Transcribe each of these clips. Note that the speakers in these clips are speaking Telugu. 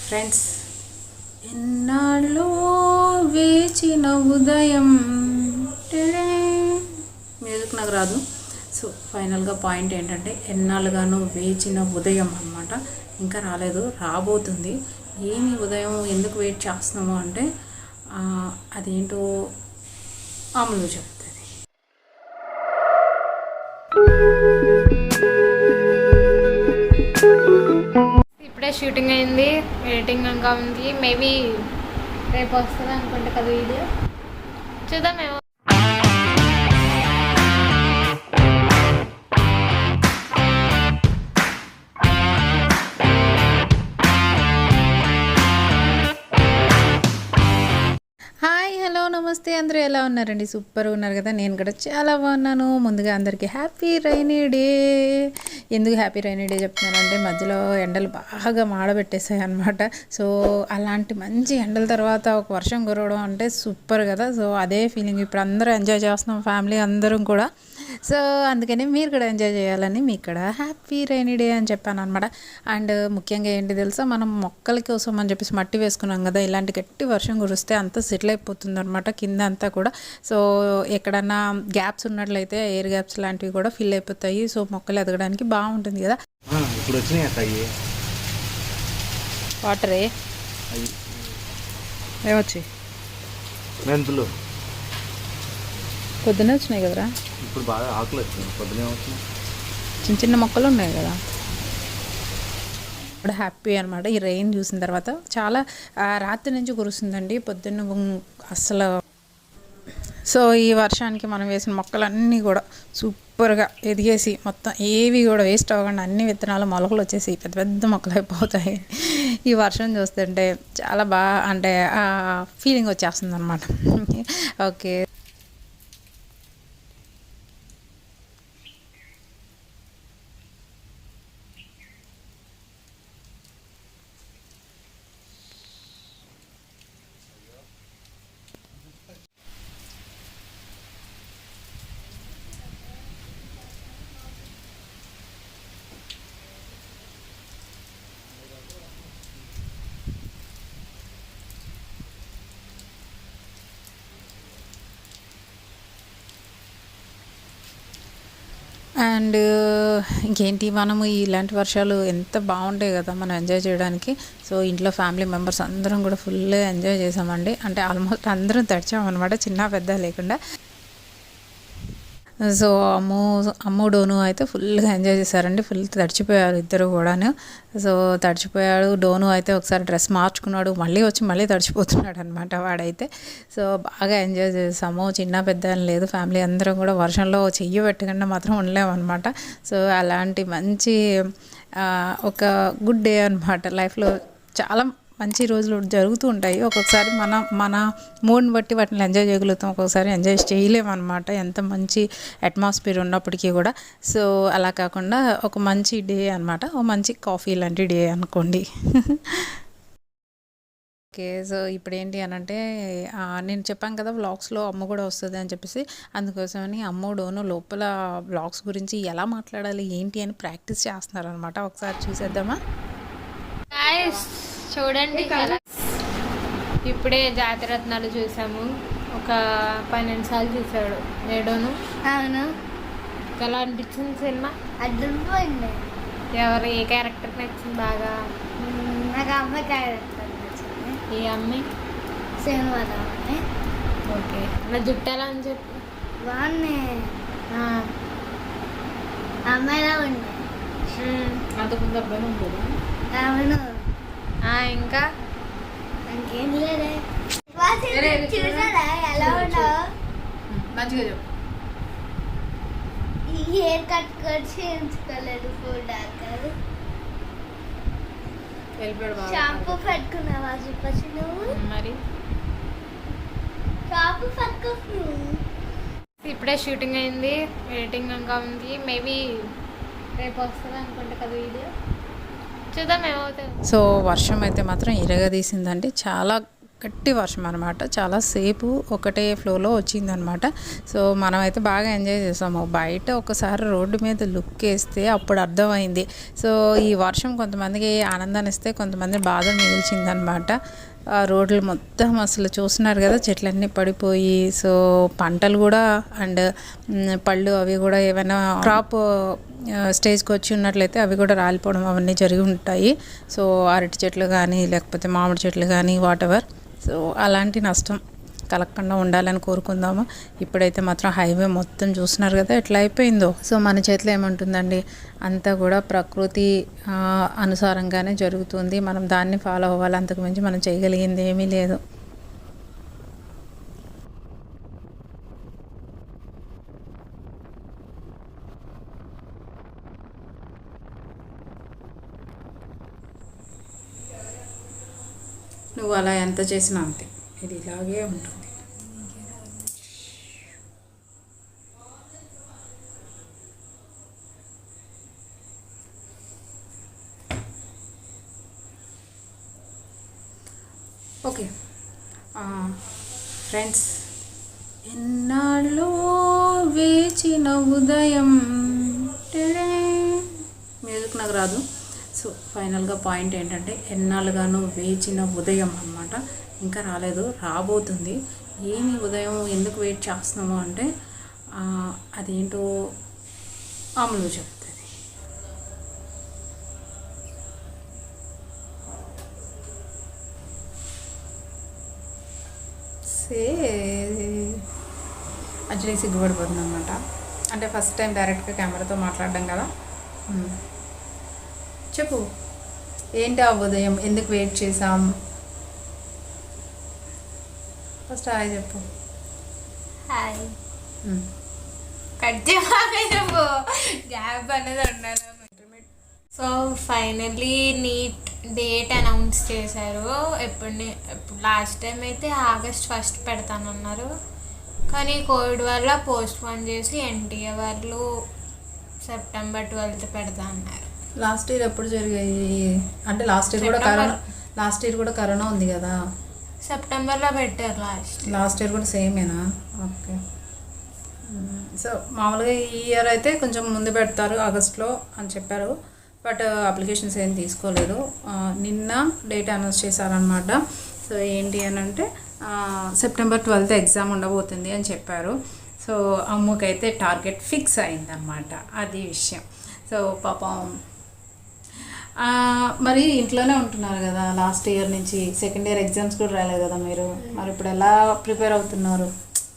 ఫ్రెండ్స్, ఎన్నాళ్ళో వేచిన ఉదయం మ్యూజిక్ నాకు రాదు. సో ఫైనల్గా పాయింట్ ఏంటంటే ఎన్నాళ్ళుగానో వేచిన ఉదయం అన్నమాట. ఇంకా రాలేదు, రాబోతుంది. ఏమి ఉదయం ఎందుకు వెయిట్ చేస్తున్నాము అంటే అదేంటో అమ్ములు చెప్తుంది. ఇప్పుడే షూటింగ్ అయింది, ఎడిటింగ్ ఇంకా ఉంది. మేబీ రేపు వస్తుంది అనుకుంటా కదా వీడియో, చూద్దాం. మేము నమస్తే, అందరూ ఎలా ఉన్నారండి? సూపర్ ఉన్నారు కదా. నేను కూడా చాలా బాగున్నాను. ముందుగా అందరికీ హ్యాపీ రైనీ డే. ఎందుకు హ్యాపీ రైనీ డే చెప్తున్నానంటే మధ్యలో ఎండలు బాగా మాడబెట్టేసాయి అనమాట. సో అలాంటి మంచి ఎండల తర్వాత ఒక వర్షం కురవడం అంటే సూపర్ కదా. సో అదే ఫీలింగ్ ఇప్పుడు అందరూ ఎంజాయ్ చేస్తున్నాం, ఫ్యామిలీ అందరం కూడా. సో అందుకని మీరు కూడా ఎంజాయ్ చేయాలని మీకు కూడా హ్యాపీ రైనీ డే అని చెప్పాను అనమాట. అండ్ ముఖ్యంగా ఏంటి తెలుసా, మనం మొక్కల కోసం అని చెప్పేసి మట్టి వేసుకున్నాం కదా, ఇలాంటి గట్టి వర్షం కురిస్తే అంతా సెటిల్ అయిపోతుంది అనమాట కింద అంతా కూడా. సో ఎక్కడన్నా గ్యాప్స్ ఉన్నట్లయితే ఎయిర్ గ్యాప్స్ లాంటివి కూడా ఫిల్ అయిపోతాయి. సో మొక్కలు ఎదగడానికి బాగుంటుంది కదా. ఇప్పుడు వచ్చినాయి వాటరే ఏమొచ్చి మెంతులు పొద్దునే వచ్చినాయి కదరా. ఇప్పుడు బాగా ఆకులు వచ్చినాయి, పొద్దునే వచ్చినాయి. చిన్న చిన్న మొక్కలు ఉన్నాయి కదా. ఇప్పుడు హ్యాపీ అనమాట ఈ రెయిన్ చూసిన తర్వాత. చాలా రాత్రి నుంచి కురుస్తుందండి, పొద్దున్న అసలు. సో ఈ వర్షానికి మనం వేసిన మొక్కలన్నీ కూడా సూపర్గా ఎదిగేసి మొత్తం ఏవి కూడా వేస్ట్ అవ్వకుండా అన్ని విత్తనాలు మొలకలు వచ్చేసి పెద్ద పెద్ద మొక్కలు అయిపోతాయి. ఈ వర్షం చూస్తుంటే చాలా బాగా అంటే ఫీలింగ్ వచ్చేస్తుంది అనమాట. ఓకే, అండ్ ఇంకేంటి, మనము ఇలాంటి వర్షాలు ఎంత బాగుంటాయి కదా మనం ఎంజాయ్ చేయడానికి. సో ఇంట్లో ఫ్యామిలీ మెంబర్స్ అందరం కూడా ఫుల్గా ఎంజాయ్ చేసామండి. అంటే ఆల్మోస్ట్ అందరం తడిచామన్నమాట, చిన్న పెద్ద లేకుండా. సో అమ్ము డోను అయితే ఫుల్గా ఎంజాయ్ చేశారండి. ఫుల్ తడిచిపోయారు ఇద్దరు కూడాను. సో తడిచిపోయాడు డోను అయితే, ఒకసారి డ్రెస్ మార్చుకున్నాడు, మళ్ళీ వచ్చి మళ్ళీ తడిచిపోతున్నాడు అనమాట వాడైతే. సో బాగా ఎంజాయ్ చేసాము, చిన్న పెద్ద అని లేదు, ఫ్యామిలీ అందరం కూడా. వర్షంలో చెయ్యి పెట్టకుండా మాత్రం ఉండలేమన్నమాట. సో అలాంటి మంచి ఒక గుడ్ డే అనమాట. లైఫ్లో చాలా మంచి రోజులు జరుగుతూ ఉంటాయి. ఒక్కొక్కసారి మన మూడ్ని బట్టి వాటిని ఎంజాయ్ చేయగలుగుతాం, ఒక్కొక్కసారి ఎంజాయ్ చేయలేమన్నమాట, ఎంత మంచి అట్మాస్ఫియర్ ఉన్నప్పటికీ కూడా. సో అలా కాకుండా ఒక మంచి డే అనమాట, ఒక మంచి కాఫీ లాంటి డే అనుకోండి. ఓకే, సో ఇప్పుడు ఏంటి అని అంటే నేను చెప్పాను కదా వ్లాగ్స్లో అమ్మ కూడా వస్తుంది అని చెప్పేసి, అందుకోసమని అమ్మ డోను లోపల వ్లాగ్స్ గురించి ఎలా మాట్లాడాలి ఏంటి అని ప్రాక్టీస్ చేస్తున్నారనమాట. ఒకసారి చూసేద్దామా? చూడండి, ఇప్పుడే జాతిరత్నాలు చూసాము. ఒక 12 సార్లు చూసాడు నేడోను. అవును, ఎలా అనిపించింది సినిమా? అర్థమైంది. ఎవరు ఏ క్యారెక్టర్ నచ్చింది బాగా? నాకు అమ్మాయి క్యారెక్టర్ నచ్చింది. ఏ అమ్మాయి? శ్రీనివాసరావు. ఓకే, నా జుట్టు ఎలా అని చెప్పి బాగున్నాయి, అమ్మాయిలా ఉంది. అంతకుముందు అబ్బాయి ఉంటుంది. అవును, ఇంకా ఇంకేం లేదే. చూసారా ఎలా ఉన్నావు? మంచిగా చెప్పు. ఈ హెయిర్ కట్ చేయించుకోలేదు, ఫోటో షాంపూ పెట్టుకున్నావా? చెప్పచ్చు నువ్వు. మరి షాంపూ పెట్టుకో. ఇప్పుడే షూటింగ్ అయింది, ఎడిటింగ్ ఇంకా ఉంది. మేబీ రేపు వస్తుంది అనుకుంటా కదా వీడియో, చూద్దాం ఏమవుతుంది. సో వర్షం అయితే మాత్రం ఇరగదీసిందండి, చాలా గట్టి వర్షం అనమాట. చాలాసేపు ఒకటే ఫ్లోలో వచ్చిందనమాట. సో మనమైతే బాగా ఎంజాయ్ చేసాము. బయట ఒకసారి రోడ్డు మీద లుక్ వేస్తే అప్పుడు అర్థమైంది. సో ఈ వర్షం కొంతమందికి ఆనందాన్ని ఇస్తే కొంతమంది బాధ మిగిల్చిందనమాట. రోడ్లు మొత్తం అసలు చూస్తున్నారు కదా, చెట్లన్నీ పడిపోయి, సో పంటలు కూడా అండ్ పళ్ళు అవి కూడా ఏమైనా క్రాప్ స్టేజ్కి వచ్చి ఉన్నట్లయితే అవి కూడా రాలిపోవడం అవన్నీ జరిగి ఉంటాయి. సో అరటి చెట్లు కానీ లేకపోతే మామిడి చెట్లు కానీ వాటెవర్. సో అలాంటి నష్టం కలగకుండా ఉండాలని కోరుకుందాము. ఇప్పుడైతే మాత్రం హైవే మొత్తం చూస్తున్నారు కదా ఎట్లా అయిపోయిందో. సో మన చేతిలో ఏముంటుందండి, అంతా కూడా ప్రకృతి అనుసారంగానే జరుగుతుంది. మనం దాన్ని ఫాలో అవ్వాలి, అంతకుమించి మనం చేయగలిగింది ఏమీ లేదు. నువ్వు అలా ఎంత చేసినా అంతే, ఇది ఇలాగే ఉంటుంది. ఓకే ఫ్రెండ్స్, ఎన్నాళ్ళో వేచిన ఉదయం, మ్యూజిక్ నాకు రాదు. సో ఫైనల్గా పాయింట్ ఏంటంటే, ఎన్నాళ్ళుగానో వేచిన ఉదయం అన్నమాట. ఇంకా రాలేదు, రాబోతుంది. ఏమి ఉదయం ఎందుకు వెయిట్ చేస్తున్నాము అంటే అదేంటో అమ్ములు చెప్తుంది. యాక్చువల్లీ సిగ్గుపడిపోతుంది అనమాట. అంటే ఫస్ట్ టైం డైరెక్ట్గా కెమెరాతో మాట్లాడడం కదా. చెప్పు, ఏంటి ఆ ఉదయం, ఎందుకు వెయిట్ చేసాం? ఫస్ట్ హాయ్ చెప్పు. హాయ్. గ్యాప్ అనేది ఉండాలి. So finally NEET date announce చేశారు. ఎప్పుడు లాస్ట్ టైం అయితే August 1 పెడతానన్నారు, కానీ కోవిడ్ వల్ల పోస్ట్ పోన్ చేసి ఎన్టీఏ వాళ్ళు September 12 పెడతా అన్నారు. లాస్ట్ ఇయర్ ఎప్పుడు జరిగాయి అంటే లాస్ట్ ఇయర్ కూడా కరోనా ఉంది కదా, సెప్టెంబర్లో పెట్టారు. లాస్ట్ ఇయర్ కూడా సేమేనా? ఓకే. సో మామూలుగా ఈ ఇయర్ అయితే కొంచెం ముందు పెడతారు ఆగస్ట్లో అని చెప్పారు, బట్ అప్లికేషన్స్ ఏం తీసుకోలేదు. నిన్న డేట్ అనౌన్స్ చేశారనమాట. సో ఏంటి అని అంటే September 12 ఎగ్జామ్ ఉండబోతుంది అని చెప్పారు. సో అమ్ముకైతే టార్గెట్ ఫిక్స్ అయిందనమాట, అది విషయం. సో పాపం మరి ఇంట్లోనే ఉంటున్నారు కదా లాస్ట్ ఇయర్ నుంచి, సెకండ్ ఇయర్ ఎగ్జామ్స్ కూడా రాలేదు కదా మీరు. మరి ఇప్పుడు ఎలా ప్రిపేర్ అవుతున్నారు?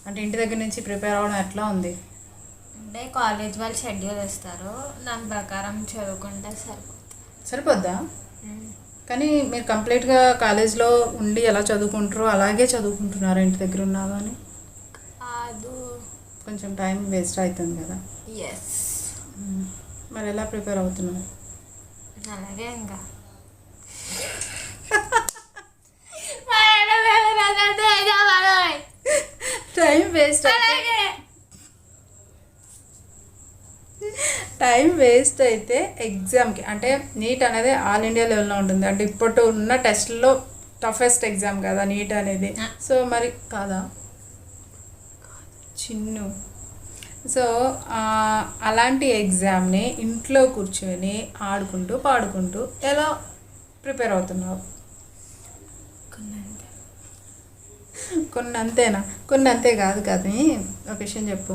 అంటే ఇంటి దగ్గర నుంచి ప్రిపేర్ అవ్వడం ఎట్లా ఉంది? అంటే కాలేజ్ వాళ్ళు షెడ్యూల్ ఇస్తారు, దాని ప్రకారం చదువుకుంటే సరిపోద్దా? కానీ మీరు కంప్లీట్గా కాలేజ్లో ఉండి ఎలా చదువుకుంటారో అలాగే చదువుకుంటున్నారు ఇంటి దగ్గర ఉన్నా కానీ? అది కొంచెం టైం వేస్ట్ అవుతుంది కదా. ఎస్. మరి ఎలా ప్రిపేర్ అవుతున్నారు? అలాగే ఇంకా టైం వేస్ట్ అయితే ఎగ్జామ్కి, అంటే నీట్ అనేది ఆల్ ఇండియా లెవెల్లో ఉంటుంది. అంటే ఇప్పుడు ఉన్న టెస్ట్లో టఫెస్ట్ ఎగ్జామ్ కదా నీట్ అనేది. సో మరి కాదా చిన్ను? సో అలాంటి ఎగ్జామ్ని ఇంట్లో కూర్చొని ఆడుకుంటూ పాడుకుంటూ ఎలా ప్రిపేర్ అవుతున్నావు? కొన్ని అంతేనా? కొన్ని అంతే కాదు కానీ ఒక విషయం చెప్పు.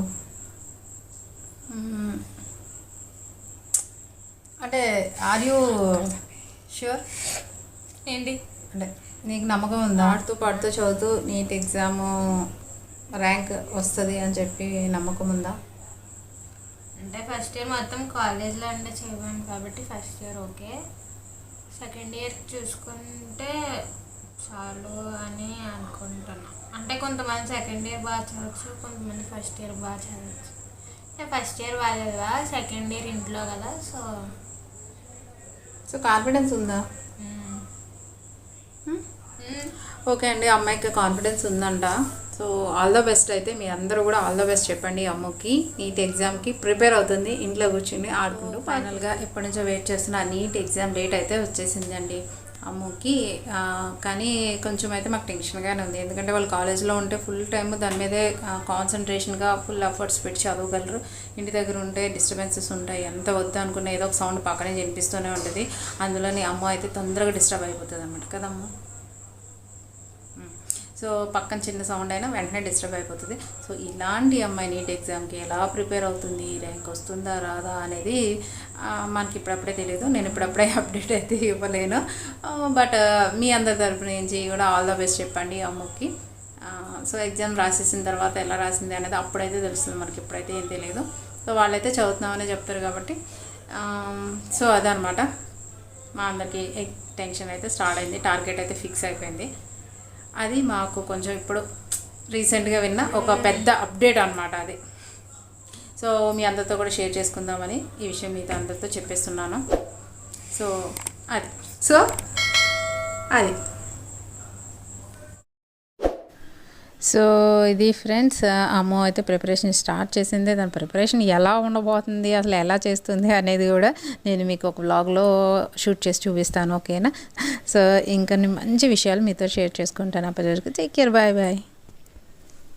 అంటే ఆర్ యూ ష్యూర్ ఏంటి అంటే నీకు నమ్మకం ఉందా ఆడుతూ పాడుతూ చదువుతూ నీట్ ఎగ్జాము ర్యాంక్ వస్తుంది అని చెప్పి నమ్మకం ఉందా? అంటే ఫస్ట్ ఇయర్ మొత్తం కాలేజ్లో అంటే చేయమని కాబట్టి first year okay, second year చూసుకుంటే చాలు అని అనుకుంటున్నా. అంటే కొంతమంది సెకండ్ ఇయర్ బాగా చదవచ్చు, కొంతమంది ఫస్ట్ ఇయర్ బాగా చదవచ్చు. నేను ఫస్ట్ ఇయర్ బాగా చదివా, సెకండ్ ఇయర్ ఇంట్లో కదా. సో కాన్ఫిడెన్స్ ఉందా? ఓకే అండి, అమ్మాయికి కాన్ఫిడెన్స్ ఉందంట. So all the best. అయితే మీ అందరూ కూడా ఆల్ ద బెస్ట్ చెప్పండి అమ్ముకి. నీట్ ఎగ్జామ్కి ప్రిపేర్ అవుతుంది, ఇంట్లో కూర్చుని ఆడుకుంటూ. ఫైనల్గా ఎప్పటి నుంచో వెయిట్ చేస్తున్న నీట్ ఎగ్జామ్ డేట్ అయితే వచ్చేసింది అండి. అమ్ముకి. కానీ కొంచెం అయితే మాకు టెన్షన్గానే ఉంది, ఎందుకంటే వాళ్ళు కాలేజ్లో ఉంటే ఫుల్ టైం దాని మీదే కాన్సన్ట్రేషన్గా ఫుల్ ఎఫర్ట్స్ పెట్టి చదవగలరు. ఇంటి దగ్గర ఉంటే డిస్టర్బెన్సెస్ ఉంటాయి, ఎంత వద్దు అనుకున్న ఏదో ఒక సౌండ్ పక్కనే వినిపిస్తూనే ఉంటుంది. అందులోని అమ్మ అయితే తొందరగా డిస్టర్బ్ అయిపోతుంది అన్నమాట కదమ్మ. సో పక్కన చిన్న సౌండ్ అయినా వెంటనే డిస్టర్బ్ అయిపోతుంది. సో ఇలాంటి అమ్మాయి నీట్ ఎగ్జామ్కి ఎలా ప్రిపేర్ అవుతుంది, ర్యాంక్ వస్తుందా రాదా అనేది మనకి ఇప్పుడప్పుడే తెలియదు. నేను ఇప్పుడప్పుడే అప్డేట్ అయితే ఇవ్వలేను. బట్ మీ అందరి తరపు నుంచి కూడా ఆల్ ద బెస్ట్ చెప్పండి అమ్మకి. సో ఎగ్జామ్ రాసేసిన తర్వాత ఎలా రాసింది అనేది అప్పుడైతే తెలుస్తుంది, మనకి ఇప్పుడైతే ఏం తెలియదు. సో వాళ్ళైతే చదువుతున్నామని చెప్తారు కాబట్టి సో అదనమాట. మా అందరికీ టెన్షన్ అయితే స్టార్ట్ అయింది, టార్గెట్ అయితే ఫిక్స్ అయిపోయింది. అది మాకు కొంచెం ఇప్పుడు రీసెంట్గా విన్న ఒక పెద్ద అప్డేట్ అనమాట అది. సో మీ అందరితో కూడా షేర్ చేసుకుందామని ఈ విషయం మీతో అందరితో చెప్పేస్తున్నాను. సో అది సో ఇది ఫ్రెండ్స్, అమ్మ అయితే ప్రిపరేషన్ స్టార్ట్ చేసింది. దాని ప్రిపరేషన్ ఎలా ఉండబోతుంది, అసలు ఎలా చేస్తుంది అనేది కూడా నేను మీకు ఒక వ్లాగ్లో షూట్ చేసి చూపిస్తాను, ఓకేనా. సో ఇంకా మంచి విషయాలు మీతో షేర్ చేసుకుంటాను. అప్పటి వరకు టేక్ కేర్, బాయ్ బాయ్.